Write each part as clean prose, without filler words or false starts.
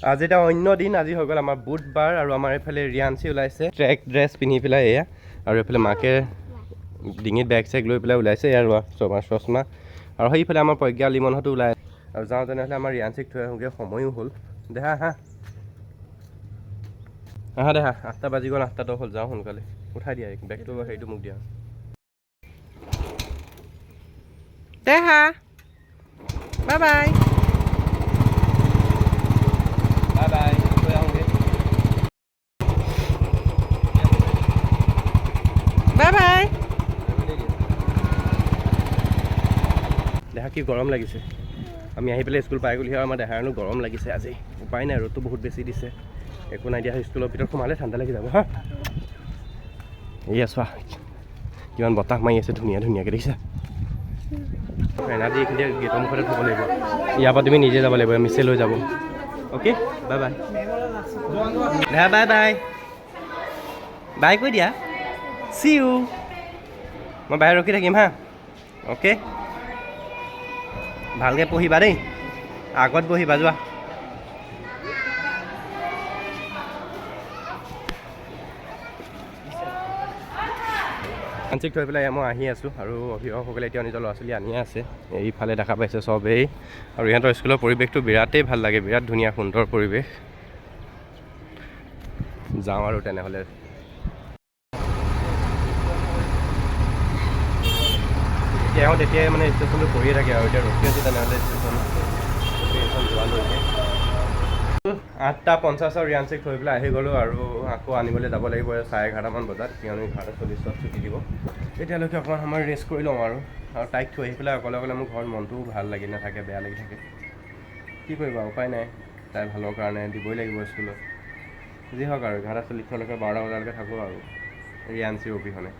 আজি এটা অন্য দিন। আজি হৈ গ'ল আমাৰ বুধবাৰ আৰু আমাৰ এইফালে ৰিয়াঞ্চি ওলাইছে ট্ৰেক ড্ৰেছ পিন্ধি পেলাই এয়া, আৰু এইফালে মাকে ডিঙিত বেগ চেগ লৈ পেলাই ওলাইছে আৰু আমাৰ চশমা, আৰু সেইফালে আমাৰ প্ৰজ্ঞা লিমনহঁতো ওলাই আৰু যাওঁ তেনেহ'লে আমাৰ ৰিয়াঞ্চিক থৈ আহোঁগৈ, সময়ো হ'ল। দেহা আহা আহা দেহা, 8টা বাজি গ'ল, 8টা হ'ল, যাওঁ সোনকালে। উঠাই দিয়া বেগটো, হেৰিটো মোক দিয়া। দেহা বাই বাই বাই বাই, থৈ আহোঁগৈ। Bye bye. দেহা কি গৰম লাগিছে। আমি আহি পেলাই স্কুল পাই গ'লোহি আৰু আমাৰ দেহাৰনো গৰম লাগিছে আজি। উপায় নাই, ৰ'দটো বহুত বেছি দিছে। একো নাই দিয়া, স্কুলৰ ভিতৰত সোমালে ঠাণ্ডা লাগি যাব হা। এয়া চোৱা কিমান বতাহ মাৰি আছে, ধুনীয়া ধুনীয়াকৈ দেখিছা। ফেনাদি এইখিনি গেটৰ মুখতে থ'ব লাগিব। ইয়াৰ পৰা তুমি নিজে যাব লাগিব, মিছে লৈ যাব। অ'কে বাই বাই দেহা, বাই বাই বাই কৈ দিয়া। See you. মই বাহিৰত ৰখি থাকিম হা। অ'কে, ভালকৈ পঢ়িবা দেই, আগত বহিবা, যোৱা। আঞ্চিক থৈ পেলাই মই আহি আছোঁ আৰু অভিভাৱকসকলে এতিয়া নিজৰ ল'ৰা ছোৱালী আনিয়ে আছে। এইফালে দেখা পাইছে চবেই, আৰু ইহঁতৰ স্কুলৰ পৰিৱেশটো বিৰাটেই ভাল লাগে, বিৰাট ধুনীয়া সুন্দৰ পৰিৱেশ। যাওঁ আৰু তেনেহ'লে। এতিয়া আহোঁ তেতিয়াই মানে ষ্টেচনটো কৰিয়ে থাকে আৰু এতিয়া ৰখি আছোঁ তেনেহ'লে ষ্টেচন যোৱালৈকে। 8:50 ৰিয়াঞ্চিক থৈ পেলাই আহি গ'লোঁ আৰু আকৌ আনিবলৈ যাব লাগিব 11:30মান বজাত, কিয়নো 11:40 ছুটি দিব। তেতিয়ালৈকে অকণমান সময় ৰেষ্ট কৰি লওঁ আৰু তাইক থৈ আহি পেলাই অকলে অকলে মোৰ ঘৰত মনটোও ভাল লাগি নাথাকে, বেয়া লাগি থাকে। কি কৰিবা, উপায় নাই, তাই ভালৰ কাৰণে দিবই লাগিব স্কুলত। যি হওক আৰু 11:40লৈকে 12টা বজালৈকে থাকোঁ আৰু ৰিয়াঞ্চিৰ অবিহনে।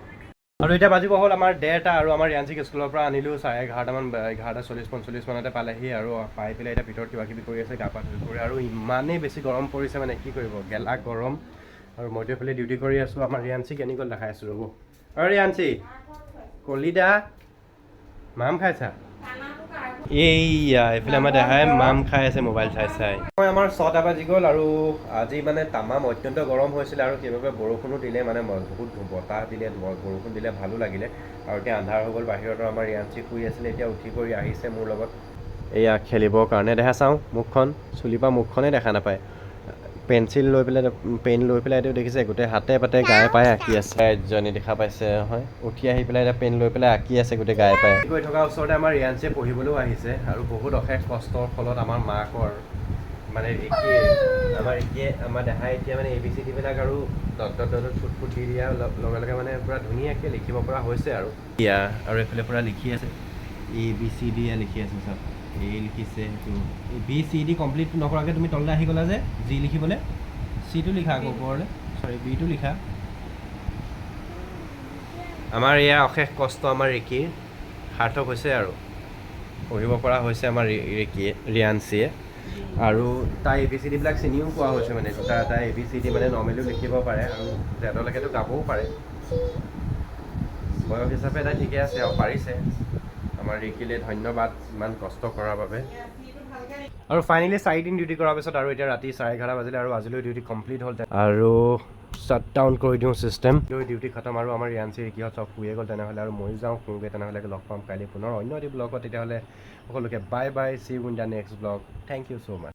আৰু এতিয়া বাজিব হ'ল আমাৰ 1:30 আৰু আমাৰ ৰিয়াঞ্চিক স্কুলৰ পৰা আনিলোঁ 11:30মান, 11:40-45 মানতে পালেহি আৰু পাই পেলাই এতিয়া ভিতৰত কিবা কিবি কৰি আছে, গা পা ধুই কৰি, আৰু ইমানেই বেছি গৰম পৰিছে মানে কি কৰিব, গেলা গৰম। আৰু মইতো এইফালে ডিউটি কৰি আছোঁ। আমাৰ ৰিয়াঞ্চিক কেনি গ'ল দেখাই আছোঁ ৰ'ব। আৰু ৰিয়াঞ্চি কলিদা মাম খাইছা? এইয়া এইফালে আমাৰ দেহাই মাম খাই আছে মোবাইল চাই চাই। আমাৰ 6টা বাজি গ'ল আৰু আজি মানে তামাম অত্যন্ত গৰম হৈছিলে আৰু সেইবাবে বৰষুণো দিলে, মানে বহুত বতাহ দিলে, বৰষুণ দিলে, ভালো লাগিলে। আৰু এতিয়া আন্ধাৰ হৈ গ'ল বাহিৰত, আমাৰ ৰিয়াঞ্চি শুই আছিলে, এতিয়া উঠি কৰি আহিছে মোৰ লগত এয়া খেলিবৰ কাৰণে। দেখা চাওঁ মুখখন, চুলিৰ পৰা মুখখনেই দেখা নাপায়। পেঞ্চিল লৈ পেলাই, পেন লৈ পেলাই এইটো দেখিছে, গোটেই হাতে পাতে গায়ে পায়ে আঁকি আছে। এজনী দেখা পাইছে হয়, উঠি আহি পেলাই এতিয়া পেন লৈ পেলাই আঁকি আছে গোটেই গায়ে পায়ে। গৈ থকা ওচৰতে আমাৰ ৰিয়াঞ্চিয়ে পঢ়িবলৈও আহিছে, আৰু বহুত অশেষ কষ্টৰ ফলত আমাৰ মাকৰ মানে আমাৰ দেহাই এতিয়া মানে ABCD বিলাক আৰু ফুট দি দিয়াৰ লগে লগে মানে পূৰা ধুনীয়াকৈ লিখিব পৰা হৈছে আৰু এতিয়া, আৰু এইফালে পূৰা লিখি আছে ABCD লিখি আছে চব। A লিখিছে, সেইটো BCD কমপ্লিট নকৰাকৈ তুমি তললৈ আহি গ'লা যে, G লিখিবলৈ, Cটো লিখা আকৌ ওপৰলৈ, Bটো লিখা। আমাৰ এয়া অশেষ কষ্ট আমাৰ ৰিকিৰ সাৰ্থক হৈছে আৰু পঢ়িব পৰা হৈছে আমাৰ ৰিয়াঞ্চিয়ে। আৰু তাই ABCD বিলাক চিনিও পোৱা হৈছে, মানে দুটা এটা ABCD মানে নৰ্মেলিও লিখিব পাৰে আৰু জেডলৈকেতো গাবও পাৰে। বয়স হিচাপে তাই ঠিকে আছে আৰু পাৰিছে। আমাৰ ৰিকিলে ধন্যবাদ ইমান কষ্ট কৰাৰ বাবে। আৰু ফাইনেলি 4 দিন ডিউটি কৰাৰ পিছত আৰু এতিয়া ৰাতি 11:30 বাজিলে আৰু আজিলৈ ডিউটি কমপ্লিট হ'ল আৰু শ্বাট ডাউন কৰি দিওঁ চিষ্টেম, লৈ ডিউটি খতম। আৰু আমাৰ ৰিয়াঞ্চি ৰিকিহঁত চব শুয়ে গ'ল তেনেহ'লে, আৰু ময়ো যাওঁ শুওঁগৈ তেনেহ'লে। লগ পাম কাইলৈ পুনৰ অন্য এটি ব্লগত, তেতিয়াহ'লে সকলোকে bye bye, see you in the next blog. Thank you so' much.